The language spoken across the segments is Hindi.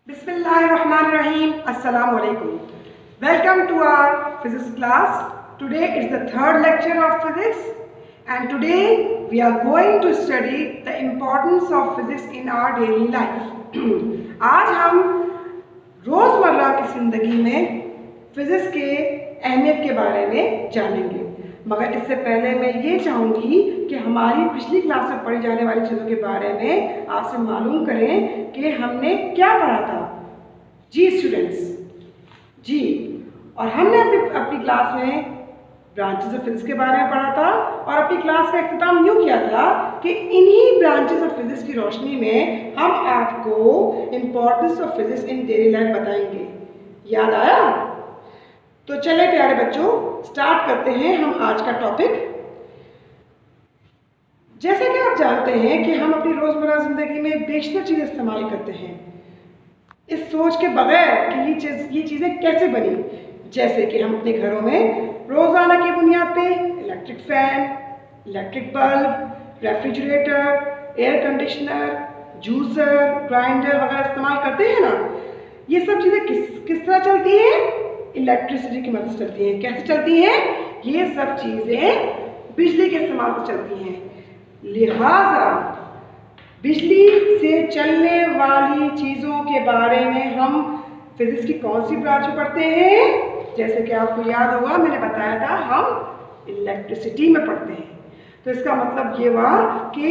Bismillahirrahmanirrahim. Assalamu alaikum. Welcome to our physics class. Today is the third lecture of physics and today we are going to study the importance of physics in our daily life. आज हम रोज़मर्रा की ज़िंदगी में फिज़िक्स के अहमियत के बारे में जानेंगे, मगर इससे पहले मैं ये चाहूँगी कि हमारी पिछली क्लास में पढ़ी जाने वाली चीज़ों के बारे में आपसे मालूम करें कि हमने क्या पढ़ा था। जी स्टूडेंट्स, जी, और हमने अपनी क्लास में ब्रांचेस ऑफ फिजिक्स के बारे में पढ़ा था और अपनी क्लास का इख्तिताम यूँ किया था कि इन्हीं ब्रांचेस ऑफ फिजिक्स की रोशनी में हम आपको importance of physics in daily life बताएंगे। याद आया? तो चले प्यारे बच्चों, स्टार्ट करते हैं हम आज का टॉपिक। जैसे कि आप जानते हैं कि हम अपनी रोज़मर्रा ज़िंदगी में बेशतर चीज़ें इस्तेमाल करते हैं इस सोच के बगैर कि ये चीज़ें कैसे बनी। जैसे कि हम अपने घरों में रोज़ाना की बुनियाद पे electric fan, electric bulb, refrigerator, air conditioner, juicer, grinder वगैरह इस्तेमाल करते हैं ना। ये सब चीज़ें किस तरह चलती हैं? इलेक्ट्रिसिटी की मदद से चलती हैं। कैसे चलती हैं? ये सब चीज़ें बिजली के इस्तेमाल से चलती हैं। लिहाजा बिजली से चलने वाली चीज़ों के बारे में हम फिजिक्स की कौन सी ब्रांच में पढ़ते हैं? जैसे कि आपको याद होगा, मैंने बताया था हम इलेक्ट्रिसिटी में पढ़ते हैं। तो इसका मतलब ये हुआ कि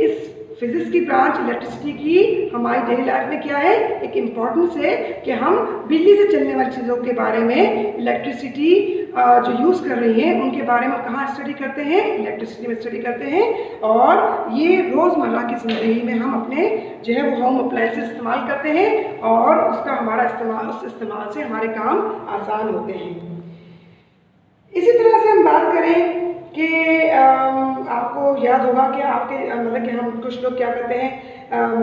इस फिजिक्स की ब्रांच इलेक्ट्रिसिटी की हमारी डेली लाइफ में क्या है, एक इम्पॉर्टेंस है कि हम बिजली से चलने वाली चीज़ों के बारे में इलेक्ट्रिसिटी जो यूज़ कर रही हैं उनके बारे में कहाँ स्टडी करते हैं? इलेक्ट्रिसिटी में स्टडी करते हैं। और ये रोज़मर्रा की ज़िंदगी में हम अपने जो है वो होम अप्लायंसेस इस्तेमाल करते हैं और उसका हमारा उस इस्तेमाल से हमारे काम आसान होते हैं। इसी तरह से हम बात करें कि आपको याद होगा कि आपके मतलब कि हम कुछ लोग क्या करते हैं,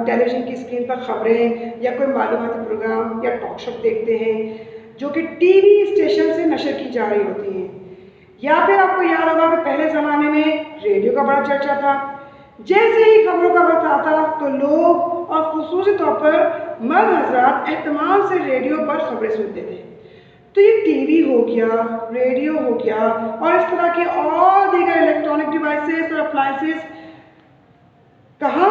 टेलीविज़न की स्क्रीन पर खबरें या कोई मालूमाती प्रोग्राम या टॉक शो देखते हैं जो कि टीवी स्टेशन से नशर की जा रही होती हैं। या फिर आपको याद होगा कि पहले ज़माने में रेडियो का बड़ा चर्चा था। जैसे ही खबरों का वक्त आता तो लोग और खुसूसी तौर पर मर्द हज़रात एहतमाम से रेडियो पर खबरें सुनते थे। तो ये टीवी हो गया, रेडियो हो गया और इस तरह के और दीगर इलेक्ट्रॉनिक डिवाइसेस और अप्लायंसेस कहाँ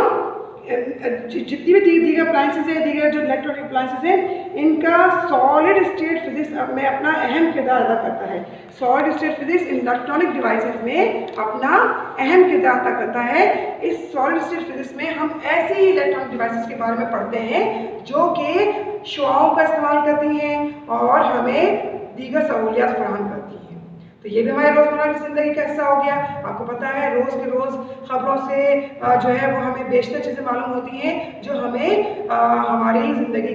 जितनी भी दीगर अप्लायंसेस हैं, दीगर जो इलेक्ट्रॉनिक अप्लायंसेस हैं, इनका सॉलिड स्टेट फिजिक्स में अपना अहम किरदार अदा करता है। Solid state physics electronic devices में अपना अहम किरदार अदा करता है। इस सॉलिड स्टेट फिजिक्स में हम ऐसे ही इलेक्ट्रॉनिक डिवाइसेस के बारे में पढ़ते हैं जो कि शुआओं का इस्तेमाल करती हैं और हमें दीगर सहूलियात फराहम करती हैं। तो ये भी हमारे रोज़मर्रा की ज़िंदगी का हिस्सा हो गया। आपको पता है रोज़ के रोज़ खबरों से जो है वो हमें बेशतर चीज़ें मालूम होती हैं जो हमें हमारी ज़िंदगी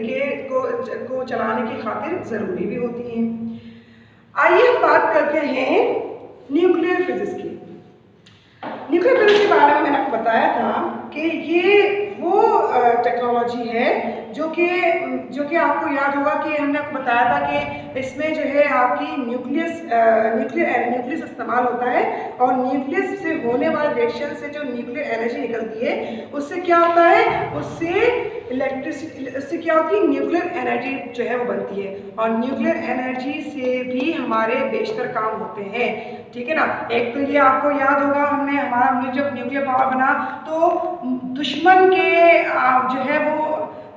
को चलाने की खातिर ज़रूरी भी होती हैं। आइए हम बात करते हैं न्यूक्लियर फिजिक्स की। न्यूक्लियर फिजिक्स के बारे में मैंने आपको बताया था कि ये वो टेक्नोलॉजी है जो कि आपको याद होगा कि हमने आपको बताया था कि इसमें जो है आपकी न्यूक्लियस इस्तेमाल होता है और न्यूक्लियस से होने वाले रिएक्शन से जो न्यूक्लियर एनर्जी निकलती है उससे क्या होता है, उससे क्या होती है, न्यूक्लियर एनर्जी जो है वो बनती है और न्यूक्लियर एनर्जी से भी हमारे बेशतर काम होते हैं। ठीक है ना। एक तो ये आपको याद होगा हमारा जब न्यूक्लियर पावर बना तो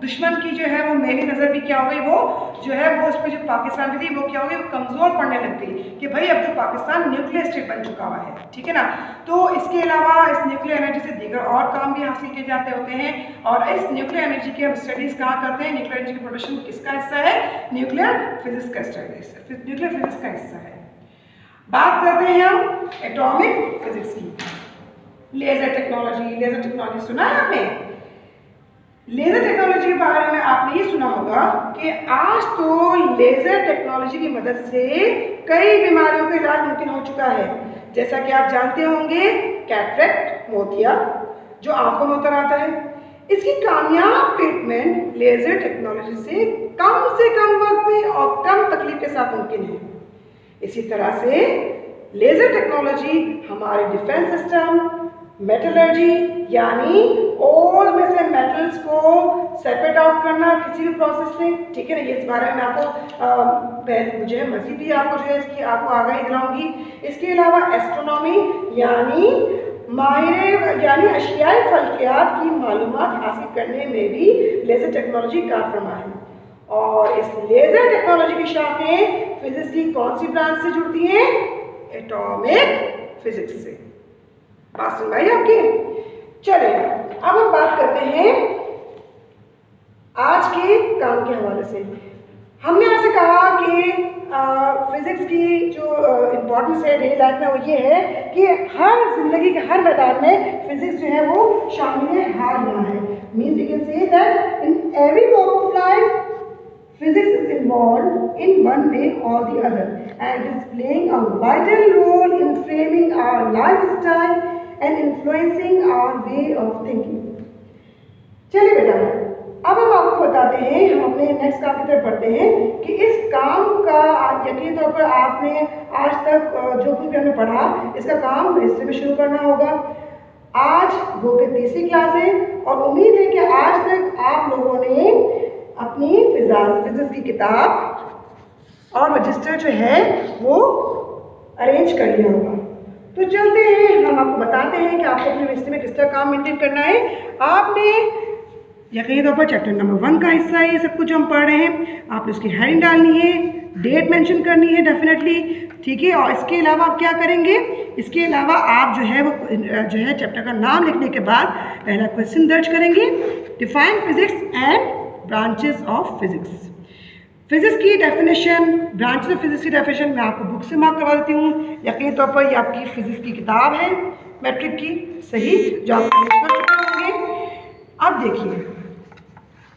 दुश्मन की जो है वो मेरी नज़र भी क्या हो गई, वो जो है वो उस पर जो पाकिस्तान की थी वो क्या हो गई, वो कमज़ोर पड़ने लग गई कि भाई अब तो पाकिस्तान न्यूक्लियर स्टेट बन चुका हुआ है। ठीक है ना। तो इसके अलावा इस न्यूक्लियर एनर्जी से दीगर और काम भी हासिल किए जाते होते हैं और इस न्यूक्लियर एनर्जी की हम स्टडीज़ कहाँ करते हैं? न्यूक्लियर एनर्जी की प्रोडक्शन किसका हिस्सा है? न्यूक्लियर फिजिक्स का हिस्सा है। बात करते हैं हम एटॉमिक फिजिक्स की। लेज़र टेक्नोलॉजी सुना है आपने? लेज़र टेक्नोलॉजी के बारे में आपने ये सुना होगा कि आज तो लेज़र टेक्नोलॉजी की मदद से कई बीमारियों का इलाज मुमकिन हो चुका है। जैसा कि आप जानते होंगे कैटरेक्ट, मोतिया जो आंखों में उतर आता है, इसकी कामयाब ट्रीटमेंट लेज़र टेक्नोलॉजी से कम वक्त में और कम तकलीफ के साथ मुमकिन है। इसी तरह से लेज़र टेक्नोलॉजी हमारे डिफेंस सिस्टम, मेटलर्जी यानी ओर में से मेटल्स को सेपरेट आउट करना किसी भी प्रोसेस से, ठीक है ना। ये इस बारे में आपको जो है मजीद भी आपको जो है इसकी आपको आगाही दिलाऊंगी। इसके अलावा एस्ट्रोनॉमी यानी यानी अशियाई फल्कियात की मालूमात हासिल करने में भी लेज़र टेक्नोलॉजी कारफरमा है। और इस लेज़र टेक्नोलॉजी की शाखें फिजिक्स की कौन सी ब्रांच से जुड़ती हैं? एटॉमिक फिजिक्स से। बात सुन भाई आपकी। चलिए अब हम बात करते हैं आज के काम के हवाले से। हमने आपसे कहा कि फिजिक्स की जो इम्पोर्टेंस है डेली लाइफ में वो ये है कि हर जिंदगी के हर मैदान में फिजिक्स जो है वो शामिल हाल रहा है। Means you can say that in every walk of life physics is involved in one way or the other and is playing a vital role in framing our lifestyle and influencing our way of thinking. चलिए बेटा, अब हम आपको बताते हैं, हम अपने नेक्स्ट काम की तरफ बढ़ते हैं कि इस काम का यकीन तौर पर आपने आज तक जो कुछ भी हमने पढ़ा इसका काम हिस्ट्री में शुरू करना होगा। आज वो की तीसरी क्लास है और उम्मीद है कि आज तक आप लोगों ने अपनी फिजिक्स की किताब और रजिस्टर जो है वो अरेंज कर लिया होगा। तो चलते हैं, हम आपको बताते हैं कि आपको अपनी हिस्ट्री में किस तरह काम मेंटेन करना है। आपने यकीनी तौर पर चैप्टर नंबर 1 का हिस्सा है ये सब कुछ हम पढ़ रहे हैं। आपने उसकी हेडिंग डालनी है, डेट मेंशन करनी है डेफिनेटली, ठीक है। और इसके अलावा आप क्या करेंगे? इसके अलावा आप जो है वो जो है चैप्टर का नाम लिखने के बाद पहला क्वेश्चन दर्ज करेंगे, define physics and branches of physics. Physics की डेफिनेशन, ब्रांचेस ऑफ फिजिक्स की डेफिनेशन मैं आपको बुक से मार्क करवा देती हूँ। यकीनी तौर पर ये आपकी फिजिक्स की किताब है मैट्रिक की, सही, जो आप कर चुके होंगे। अब देखिए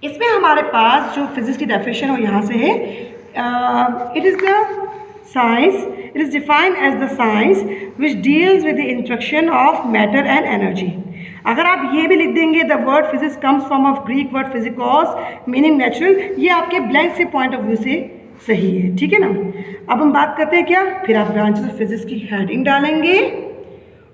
इसमें हमारे पास जो फिजिक्स की डेफिनेशन है यहाँ से है, it is the science, it is defined as the science which deals with the interaction of matter and energy. अगर आप ये भी लिख देंगे the word physics comes from of Greek word physikos meaning natural, ये आपके ब्लैंक से पॉइंट ऑफ व्यू से सही है, ठीक है ना। अब हम बात करते हैं क्या, फिर आप ब्रांचेस ऑफ फिजिक्स की हेडिंग डालेंगे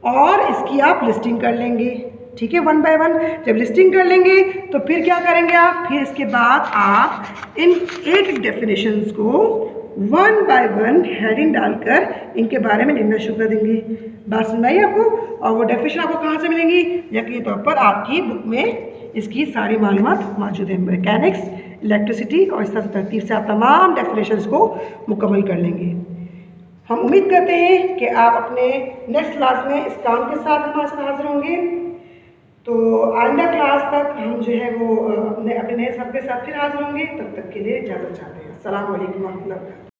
और इसकी आप लिस्टिंग कर लेंगे, ठीक है, 1 बाय 1। जब लिस्टिंग कर लेंगे तो फिर क्या करेंगे आप, फिर इसके बाद आप इन एक डेफिनेशंस को 1 बाय 1 हेडिंग डालकर इनके बारे में लिखना शुरू कर देंगे। बात सुनाइए आपको। और वो डेफिनेशन आपको कहाँ से मिलेंगी? यकीनी तौर पर आपकी बुक में इसकी सारी मालूमात मौजूद है। मैकेनिक्स, इलेक्ट्रिसिटी और इस तरह तरतीब से आप तमाम डेफिनेशंस को मुकम्मल कर लेंगे। हम उम्मीद करते हैं कि आप अपने नेक्स्ट क्लास में इस काम के साथ हमारे साथ हाजिर होंगे। तो आइंदा क्लास तक हम जो है वो अपने नए सबके साथ फिर हाजिर होंगे। तब तक के लिए इजाज़त चाहते हैं। अस्सलाम वालेकुम।